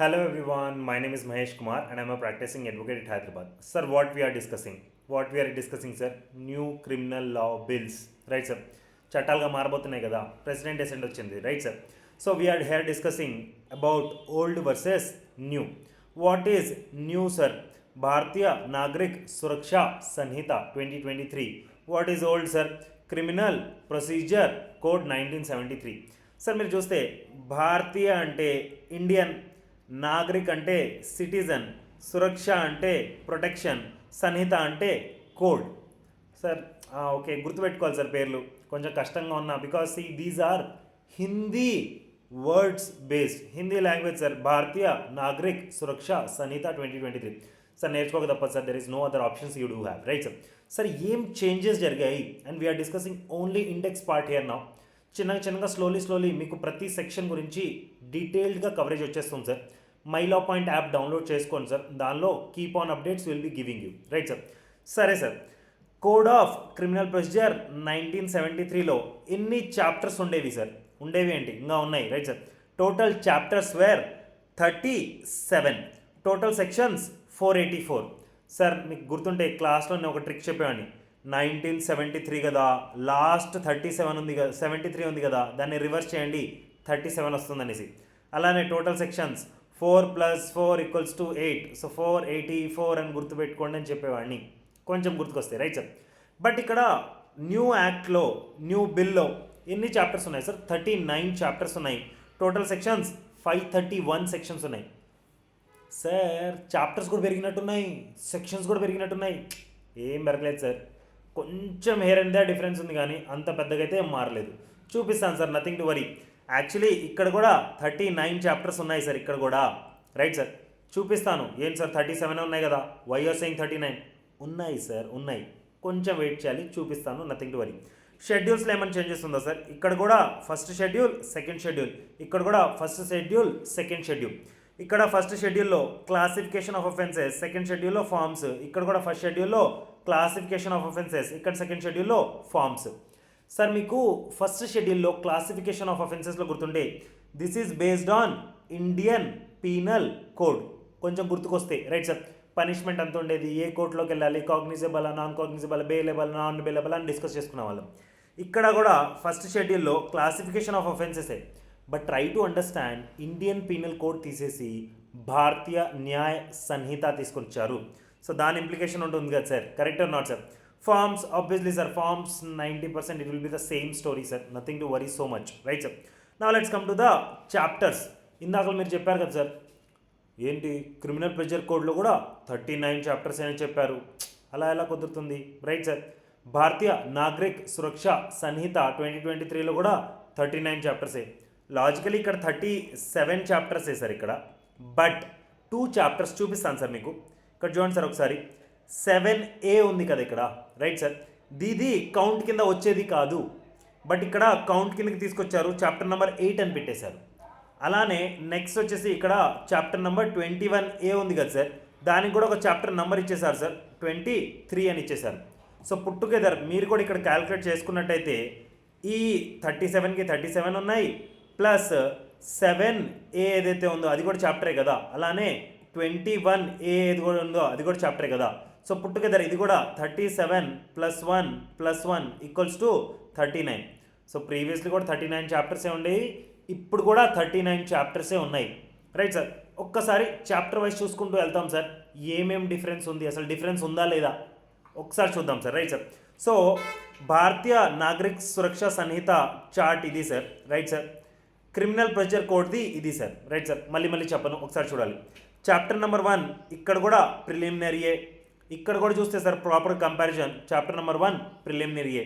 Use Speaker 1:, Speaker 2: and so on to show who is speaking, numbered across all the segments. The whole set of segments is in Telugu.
Speaker 1: Hello everyone, my name is Mahesh Kumar and I am a practicing advocate at Hyderabad. Sir, what we are discussing? What we are discussing, sir? New criminal law bills. Right, sir? చట్టాలుగా మారబోతున్నాయి కదా ప్రెసిడెంట్ అసెంట్ వచ్చింది right sir so we are here discussing about old versus new what is new sir Bharatiya Nagarik Suraksha Sanhita 2023 what is old sir criminal procedure code 1973 sir మీరు చూస్తే భారతీయ అంటే ఇండియన్ నాగరిక్ అంటే సిటిజన్ సురక్ష అంటే ప్రొటెక్షన్ సంహిత అంటే కోడ్ సార్ ఓకే గుర్తుపెట్టుకోవాలి సార్ పేర్లు కొంచెం కష్టంగా ఉన్నా because these are Hindi words based Hindi language sir Bharatiya Nagarik Suraksha Sanhita 2023 sir నేర్చుకోక తప్పదు sir there is no other options you do have right sir sir ఏం చేంజెస్ జరిగాయి and we are discussing only index part here now చిన్నగా స్లోలీ మీకు ప్రతి సెక్షన్ గురించి డీటెయిల్డ్గా కవరేజ్ వచ్చేస్తుంది సార్ మైలా పాయింట్ యాప్ డౌన్లోడ్ చేసుకోండి సార్ దానిలో keep on updates will be giving you right sir సరే sir code of criminal procedure 1973లో ఎన్ని చాప్టర్స్ ఉండేవి సార్ ఉండేవి ఏంటి ఇంకా ఉన్నాయి right sir total chapters were 37 total sections 484 sir మీకు గుర్తుంటే క్లాస్లో నేను ఒక ట్రిక్ చెప్పేవాడిని 1973 కదా లాస్ట్ 37 ఉంది కదా 73 ఉంది కదా దాన్ని రివర్స్ చేయండి 37 వస్తుంది అనేసి అలానే టోటల్ సెక్షన్స్ 4 + 4 = 8 సో 484 అని గుర్తుపెట్టుకోండి అని చెప్పేవాడిని కొంచెం గుర్తుకొస్తాయి రైట్ సార్ బట్ ఇక్కడ న్యూ యాక్ట్లో న్యూ బిల్లో ఎన్ని చాప్టర్స్ ఉన్నాయి సార్ 39 చాప్టర్స్ ఉన్నాయి టోటల్ సెక్షన్స్ 531 సెక్షన్స్ ఉన్నాయి సార్ చాప్టర్స్ కూడా పెరిగినట్టున్నాయి సెక్షన్స్ కూడా పెరిగినట్టున్నాయి ఏం పెరగలేదు సార్ కొంచెం హెయిర్ అండ్ దా డిఫరెన్స్ ఉంది కానీ అంత పెద్దగా అయితే ఏం మారలేదు చూపిస్తాను sir nothing to worry actually ఇక్కడ కూడా 39 చాప్టర్స్ ఉన్నాయి సార్ ఇక్కడ కూడా రైట్ సార్ చూపిస్తాను ఏంటి సార్ 37 ఉన్నాయి కదా వై ఆర్ సెయింగ్ 39 ఉన్నాయి సార్ ఉన్నాయి కొంచెం వెయిట్ చేయాలి చూపిస్తాను నథింగ్ టు వరీ షెడ్యూల్స్లో ఏమైనా చేంజెస్ ఉందా సార్ ఇక్కడ కూడా ఫస్ట్ షెడ్యూల్ సెకండ్ షెడ్యూల్ ఇక్కడ కూడా ఫస్ట్ షెడ్యూల్ సెకండ్ షెడ్యూల్ ఇక్కడ ఫస్ట్ షెడ్యూల్లో క్లాసిఫికేషన్ ఆఫ్ అఫెన్సెస్ సెకండ్ షెడ్యూల్లో ఫార్మ్స్ ఇక్కడ కూడా ఫస్ట్ షెడ్యూల్లో క్లాసిఫికేషన్ ఆఫ్ అఫెన్సెస్ ఇక్కడ సెకండ్ షెడ్యూల్లో ఫార్మ్స్ సార్ మీకు ఫస్ట్ షెడ్యూల్లో క్లాసిఫికేషన్ ఆఫ్ అఫెన్సెస్లో గుర్తుంటే this is based on Indian penal code కొంచెం గుర్తుకొస్తే రైట్ సార్ పనిష్మెంట్ అంత ఉండేది ఏ కోర్టులోకి వెళ్ళాలి cognizable non cognizable bailable non bailable అని డిస్కస్ చేసుకునే వాళ్ళం ఇక్కడ కూడా ఫస్ట్ షెడ్యూల్లో క్లాసిఫికేషన్ ఆఫ్ అఫెన్సెసే but try to understand Indian penal code తీసేసి భారతీయ న్యాయ సంహిత తీసుకొచ్చారు సో దాని ఇంప్లికేషన్ ఉంటుంది కదా sir correct or not sir forms obviously sir forms 90% it will be the same story sir nothing to worry so much right sir now let's come to the chapters ఇందాక మీరు చెప్పారు కదా సార్ ఏంటి క్రిమినల్ ప్రొసీజర్ కోడ్లో కూడా 39 చాప్టర్స్ అని చెప్పారు అలా ఎలా కుదురుతుంది రైట్ సార్ భారతీయ నాగరిక్ సురక్ష సంహిత 2023లో కూడా 39 చాప్టర్సే లాజికలీ ఇక్కడ 37 చాప్టర్సే సార్ ఇక్కడ బట్ 2 చాప్టర్స్ చూపిస్తాను సార్ మీకు ఇక్కడ చూడండి సార్ ఒకసారి 7A ఉంది కదా ఇక్కడ రైట్ సార్ దీది కౌంట్ కింద వచ్చేది కాదు బట్ ఇక్కడ కౌంట్ కిందకి తీసుకొచ్చారు చాప్టర్ నెంబర్ 8 అని పెట్టేశారు అలానే నెక్స్ట్ వచ్చేసి ఇక్కడ చాప్టర్ నెంబర్ 21A ఉంది కదా సార్ దానికి కూడా ఒక చాప్టర్ నెంబర్ ఇచ్చేసారు సార్ 23 అని ఇచ్చేసారు సో పుట్ టుగెదర్ మీరు కూడా ఇక్కడ క్యాలిక్యులేట్ చేసుకున్నట్టయితే ఈ 37కి 37 ఉన్నాయి ప్లస్ 7A ఏదైతే ఉందో అది కూడా చాప్టరే కదా అలానే 21A ఏది కూడా ఉందో అది కూడా చాప్టరే కదా సో పుట్ టుగెదర్ ఇది కూడా 37 + 1 + 1 = 39 సో ప్రీవియస్లీ కూడా 39 చాప్టర్సే ఉండేవి ఇప్పుడు కూడా 39 చాప్టర్సే ఉన్నాయి రైట్ సార్ ఒక్కసారి చాప్టర్ వైజ్ చూసుకుంటూ వెళ్తాం సార్ ఏమేం డిఫరెన్స్ ఉంది అసలు డిఫరెన్స్ ఉందా లేదా ఒకసారి చూద్దాం sir right sir so Bharatiya Nagarik Suraksha Sanhita chart ఇది sir right sir criminal procedure కోడ్ది ఇది సార్ రైట్ సార్ మళ్ళీ చెప్పను ఒకసారి చూడాలి చాప్టర్ నెంబర్ 1 ఇక్కడ కూడా ప్రిలిమినరీయే ఇక్కడ కూడా చూస్తే sir proper comparison chapter number 1 ప్రిలిమినరీయే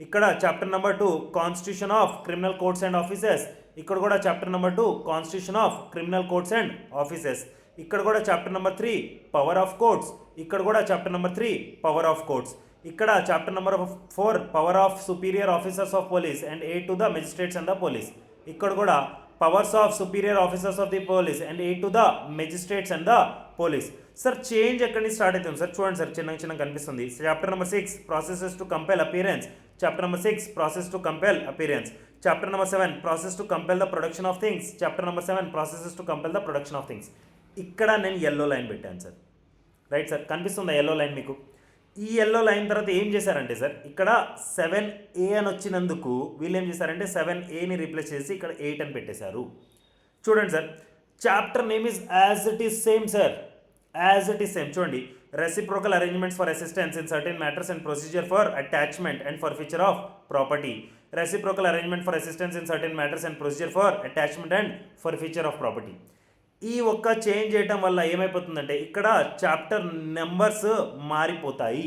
Speaker 1: ఇక్కడ chapter number 2 constitution of criminal codes and offices ఇక్కడ కూడా chapter number 2 constitution of criminal codes and offices ఇక్కడ కూడా chapter number 3 power of courts ఇక్కడ కూడా chapter number 3 power of courts ఇక్కడ chapter number 4 power of superior officers of police and aid to the magistrates and the police ఇక్కడ కూడా powers of superior officers of the police and 8 to the magistrates and the police. Sir change ఎక్కడి నుంచి స్టార్ట్ అవుతుంది సార్? చూడండి సార్, చిన్న చిన్న కనిపిస్తుంది. Chapter number 6 processes to compel appearance. Chapter number 6 process to compel appearance. Chapter number 7 process to compel the production of things. Chapter number 7 processes to compel the production of things. ఇక్కడ నేను ఎల్లో లైన్ పెట్టాను సార్. రైట్ సార్, కనిపిస్తుందా ఎల్లో లైన్ మీకు? ఈ ఎల్లో లైన్ తర్వాత ఏం చేశారంటే సార్, ఇక్కడ 7A అని వచ్చినందుకు వీళ్ళు ఏం చేశారంటే 7Aని రీప్లేస్ చేసి ఇక్కడ 8 అని పెట్టేశారు. చూడండి sir, chapter name is as it is same sir, as it is same. చూడండి, reciprocal arrangements for assistance in certain matters and procedure for attachment and for feature of property. Reciprocal arrangement for assistance in certain matters and procedure for attachment and for feature of property. ఈ ఒక్క చేంజ్ చేయటం వల్ల ఏమైపోతుందంటే ఇక్కడ చాప్టర్ నెంబర్స్ మారిపోతాయి.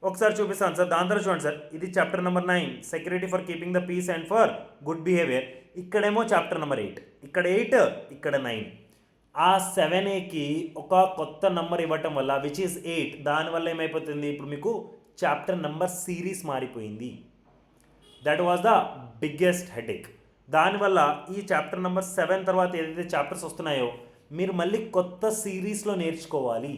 Speaker 1: ఒకసారి చూపిస్తాను సార్, దాని తర్వాత చూడండి సార్, ఇది chapter number 9 security for keeping the peace and for good behaviour. ఇక్కడేమో చాప్టర్ నెంబర్ 8, ఇక్కడ 8, ఇక్కడ 9. ఆ 7Aకి ఒక కొత్త నెంబర్ ఇవ్వటం వల్ల విచ్ ఈస్ 8, దానివల్ల ఏమైపోతుంది, ఇప్పుడు మీకు చాప్టర్ నెంబర్ సిరీస్ మారిపోయింది. That was the biggest headache. దానివల్ల ఈ చాప్టర్ నెంబర్ 7 తర్వాత ఏదైతే చాప్టర్స్ వస్తున్నాయో మీరు మళ్ళీ కొత్త సిరీస్లో నేర్చుకోవాలి.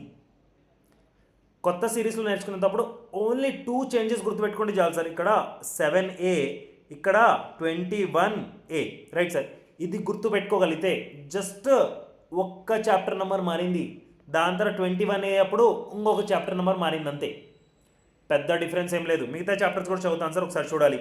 Speaker 1: కొత్త సిరీస్లో నేర్చుకునేటప్పుడు ఓన్లీ 2 చేంజెస్ గుర్తుపెట్టుకోండి చాలు సార్. ఇక్కడ 7A, ఇక్కడ 21A. రైట్ సార్, ఇది గుర్తుపెట్టుకోగలిగితే జస్ట్ ఒక్క చాప్టర్ నెంబర్ మారింది, దాని తర్వాత 21A అప్పుడు ఇంకొక చాప్టర్ నెంబర్ మారింది, అంతే. పెద్ద డిఫరెన్స్ ఏం లేదు. మిగతా చాప్టర్స్ కూడా చదువుతాను సార్, ఒకసారి చూడాలి.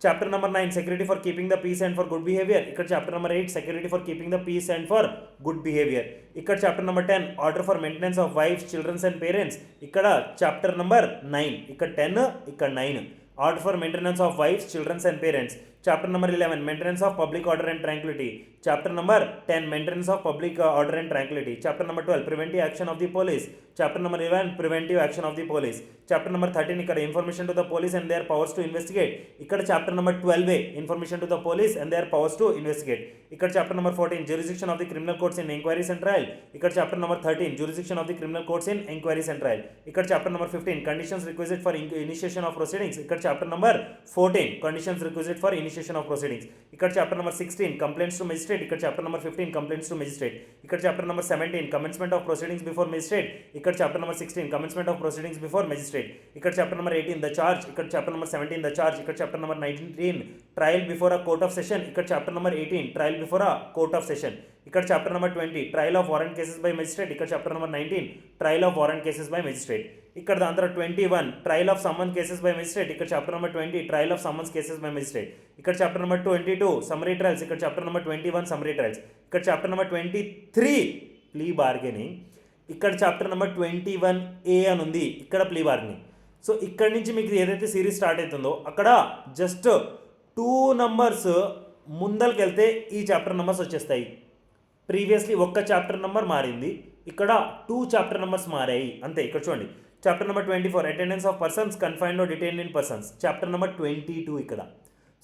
Speaker 1: Chapter number 9 security for keeping the peace and for good behaviour. ఇక్కడ chapter number 8 security for keeping the peace and for good behaviour. ఇక్కడ chapter number 10 order for maintenance of wives, childrens and parents. ఇక్కడ చాప్టర్ నెంబర్ 9, ఇక్కడ 10, ఇక్కడ 9 order for maintenance of wives, childrens and parents. Chapter number 11 maintenance of public order and tranquillity. Chapter number 10 maintenance of public order and tranquillity. Chapter number 12 preventive action of the police. Chapter number 11 preventive action of the police. Chapter number 13 ఇక్కడ information to the police and their powers to investigate. ఇక్కడ chapter number 12 information to the police and their powers to investigate. ఇక్కడ chapter number 14 jurisdiction of the criminal courts in enquiries and trial. ఇక్కడ chapter number 13 jurisdiction of the criminal courts in enquiries and trial. ఇక్కడ chapter number 15 conditions requisite for initiation of proceedings. ఇక్కడ chapter number 14 conditions requisite for initiation of proceedings. ఇక్కడ chapter number 16 complaints to magistrate. ఇక్కడ chapter number 15 complaints to magistrate. ఇక్కడ chapter number 17 commencement of proceedings before magistrate. ఇక్కడ chapter number 16 commencement of proceedings before magistrate. ఇక్కడ చాప్టర్ నెంబర్ 18 ద చార్జ్. ఇక్కడ చాప్టర్ నెంబర్ 17 ద చార్జ్. ఇక్కడ chapter number 19 trial before a court of session. ఇక్కడ chapter number 18 trial before a court of session. ఇక్కడ chapter number 20 trial of warrant cases by magistrate. ఇక్కడ chapter number 19 trial of warrant cases by magistrate. ఇక్కడ దాని తర్వాత 21 trial of summon cases by magistrate. ఇక్కడ chapter number 20 trial of summons cases by magistrate. ఇక్కడ చాప్టర్ నెంబర్ 22 సమ్మరీ ట్రయల్స్. ఇక్కడ చాప్టర్ నెంబర్ 21 సమ్మరీ ట్రయల్స్. ఇక్కడ చాప్టర్ నెంబర్ 23 ప్లీ బార్గెనింగ్. ఇక్కడ చాప్టర్ నెంబర్ 21A అని ఉంది, ఇక్కడ ప్లీ బార్గెనింగ్. సో ఇక్కడ నుంచి మీకు ఏదైతే సిరీస్ స్టార్ట్ అవుతుందో అక్కడ జస్ట్ 2 నంబర్స్ ముందరికి వెళ్తే ఈ చాప్టర్ నెంబర్స్ వచ్చేస్తాయి. ప్రీవియస్లీ ఒక్క చాప్టర్ నెంబర్ మారింది, ఇక్కడ 2 చాప్టర్ నెంబర్స్ మారాయి, అంతే. ఇక్కడ చూడండి, chapter number 24 attendance of persons confined or detained in persons. Chapter number 22 ఇక్కడ.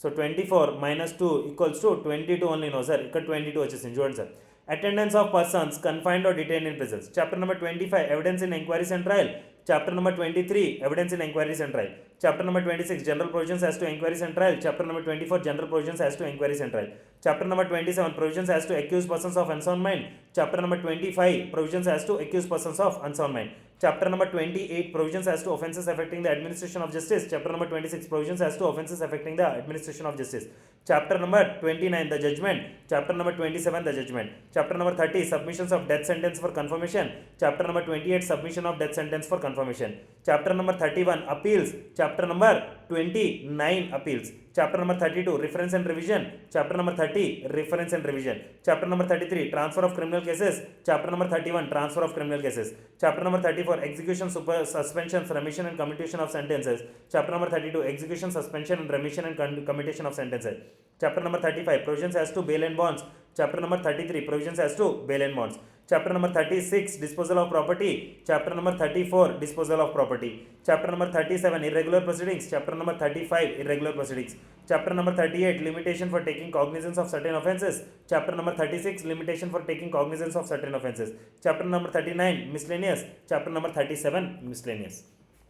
Speaker 1: So 24 - 2 = 22 only no sir. ఇక్కడ 22 వచ్చేసింది చూడండి sir. Attendance of persons confined or detained in prisons. Chapter number 25 evidence in enquiries and trial. Chapter number 23 evidence in enquiries and trial. Chapter number 26 general provisions as to enquiries and trial. Chapter number 24 general provisions as to enquiries and trial. Chapter number 27 provisions as to accused persons of unsound mind. Chapter number 25 provisions as to accused persons of unsound mind. Chapter number 28 provisions as to offences affecting the administration of justice. Chapter number 26 provisions as to offences affecting the administration of justice. Chapter number 29 the judgment. Chapter number 27 the judgment. Chapter number 30 submissions of death sentence for confirmation. Chapter number 28 submission of death sentence for confirmation. Chapter number 31 appeals. Chapter number 29 appeals. Chapter number 32 reference and revision. Chapter number 30 reference and revision. Chapter number 33 transfer of criminal cases. Chapter number 31 transfer of criminal cases. Chapter number 34 execution, suspension, remission and commutation of sentences. Chapter number 32 execution, suspension and remission and commutation of sentences. Chapter number 35 provisions as to bail and bonds. Chapter number 33 provisions as to bail and bonds. Chapter number 36 disposal of property. Chapter number 34 disposal of property. Chapter number 37 irregular proceedings. Chapter number 35 irregular proceedings. Chapter number 38 limitation for taking cognizance of certain offences. Chapter number 36 limitation for taking cognizance of certain offences. Chapter number 39 miscellaneous. Chapter number 37 miscellaneous.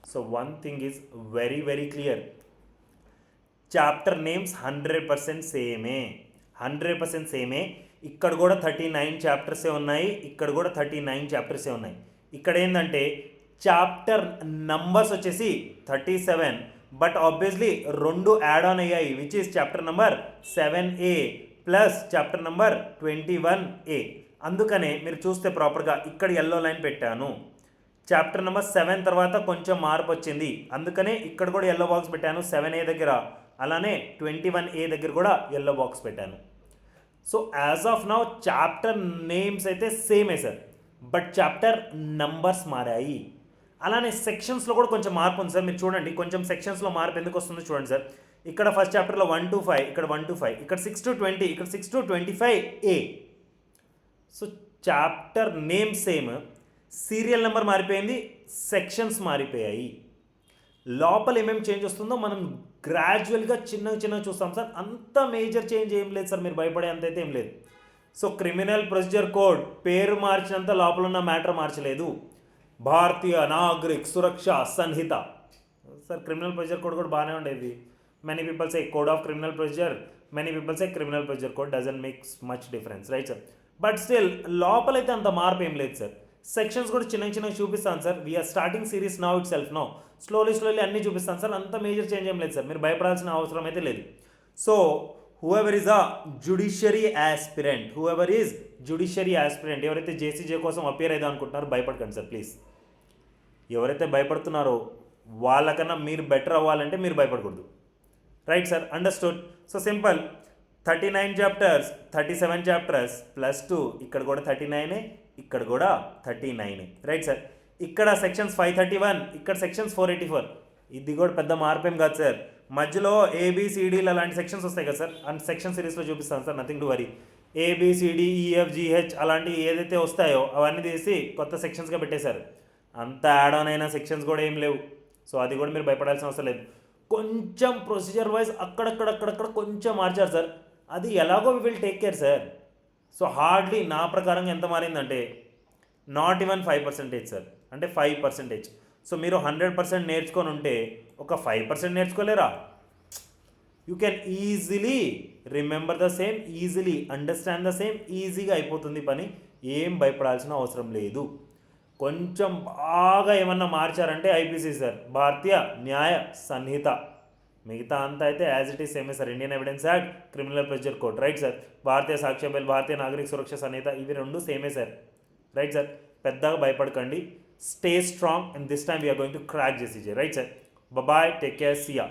Speaker 1: So one thing is very clear. Chapter names 100% same. 100% సేమే. ఇక్కడ కూడా 39 చాప్టర్సే ఉన్నాయి, ఇక్కడ కూడా 39 చాప్టర్సే ఉన్నాయి. ఇక్కడ ఏంటంటే చాప్టర్ నంబర్స్ వచ్చేసి 37, బట్ ఆబ్వియస్లీ 2 యాడ్ ఆన్ అయ్యాయి, which is chapter number 7A plus chapter number 21A. అందుకనే మీరు చూస్తే ప్రాపర్గా ఇక్కడ ఎల్లో లైన్ పెట్టాను. చాప్టర్ నెంబర్ 7 తర్వాత కొంచెం మార్పు వచ్చింది, అందుకనే ఇక్కడ కూడా ఎల్లో బాక్స్ పెట్టాను 7A దగ్గర. అలానే 21A దగ్గర కూడా ఎల్లో బాక్స్ పెట్టాను. So as of now chapter names అయితే సేమే సార్, బట్ చాప్టర్ నంబర్స్ మారాయి. అలానే సెక్షన్స్లో కూడా కొంచెం మార్పు ఉంది సార్. మీరు చూడండి కొంచెం సెక్షన్స్లో మార్పు ఎందుకు వస్తుందో చూడండి సార్. ఇక్కడ ఫస్ట్ చాప్టర్లో 1 to 5, ఇక్కడ 1 to 5, ఇక్కడ 6 to 20, ఇక్కడ 6 to 25A. So chapter name same, serial number మారిపోయింది, సెక్షన్స్ మారిపోయాయి. లోపల ఏమేమి చేంజ్ వస్తుందో మనం గ్రాడ్యువల్గా చిన్నగా చూస్తాం సార్. అంత మేజర్ చేంజ్ ఏం లేదు సార్, మీరు భయపడే అంత అయితే ఏం లేదు. సో క్రిమినల్ ప్రొసీజర్ కోడ్ పేరు మార్చినంత లోపల ఉన్న మ్యాటర్ మార్చలేదు. భారతీయ నాగరిక్ సురక్ష సంహిత సార్, క్రిమినల్ ప్రొసీజర్ కోడ్ కూడా బాగానే ఉండేది. Many people say code of criminal procedure, many people say criminal procedure code, doesn't makes much difference, right sir. But still లోపలైతే అంత మార్పు ఏం లేదు సార్. సెక్షన్స్ కూడా చిన్నగా చూపిస్తాను sir. We are starting series now itself no, slowly అన్నీ చూపిస్తాను సార్. అంత మేజర్ చేంజ్ ఏం లేదు సార్, మీరు భయపడాల్సిన అవసరం అయితే లేదు. So whoever is a judiciary aspirant, ఎవరైతే జేసీజే కోసం అపియర్ అయిదా అనుకుంటున్నారో భయపడకండి సార్ ప్లీజ్. ఎవరైతే భయపడుతున్నారో వాళ్ళకన్నా మీరు బెటర్ అవ్వాలంటే మీరు భయపడకూడదు, right sir. Understood. So simple, 39 chapters, 37 chapters plus 2, ఇక్కడ కూడా 39, ఇక్కడ కూడా 39, రైట్ సార్. ఇక్కడ సెక్షన్స్ 531, ఇక్కడ సెక్షన్స్ 484. ఇది కూడా పెద్ద మార్పేం కాదు సార్. మధ్యలో ABCDలు అలాంటి సెక్షన్స్ వస్తాయి కదా సార్, అండ్ సెక్షన్ సిరీస్లో చూపిస్తాను sir, nothing to worry. ABCDEFGH అలాంటి ఏదైతే వస్తాయో అవన్నీ తీసి కొత్త సెక్షన్స్గా పెట్టేశారు. అంత యాడ్ ఆన్ అయిన సెక్షన్స్ కూడా ఏం లేవు. సో అది కూడా మీరు భయపడాల్సిన అవసరం లేదు. కొంచెం ప్రొసీజర్ వైజ్ అక్కడక్కడ కొంచెం మార్చారు సార్, అది ఎలాగో we will take care sir. So hardly నా ప్రకారంగా ఎంత మారిందంటే నాట్ ఈవెన్ 5% సార్, అంటే 5%. సో మీరు 100% నేర్చుకొని ఉంటే ఒక 5% నేర్చుకోలేరా? You can easily remember the same, easily understand the same, ఈజీగా అయిపోతుంది పని. ఏం భయపడాల్సిన అవసరం లేదు. కొంచెం బాగా ఏమన్నా మార్చారంటే IPC సార్, భారతీయ న్యాయ సంహిత. మిగతా అంతా అయితే యాజ్ ఇట్ ఈస్ సేమే sir. Indian evidence act, criminal procedure code, right sir. Bharatiya Sakshya bill, Bharatiya Nagarik Suraksha సంహిత, ఇవి 2 సేమే సార్, రైట్ సార్. పెద్దగా భయపడకండి. Stay strong and this time we are going to crack JCJ, right sir. Bye, take care, chia.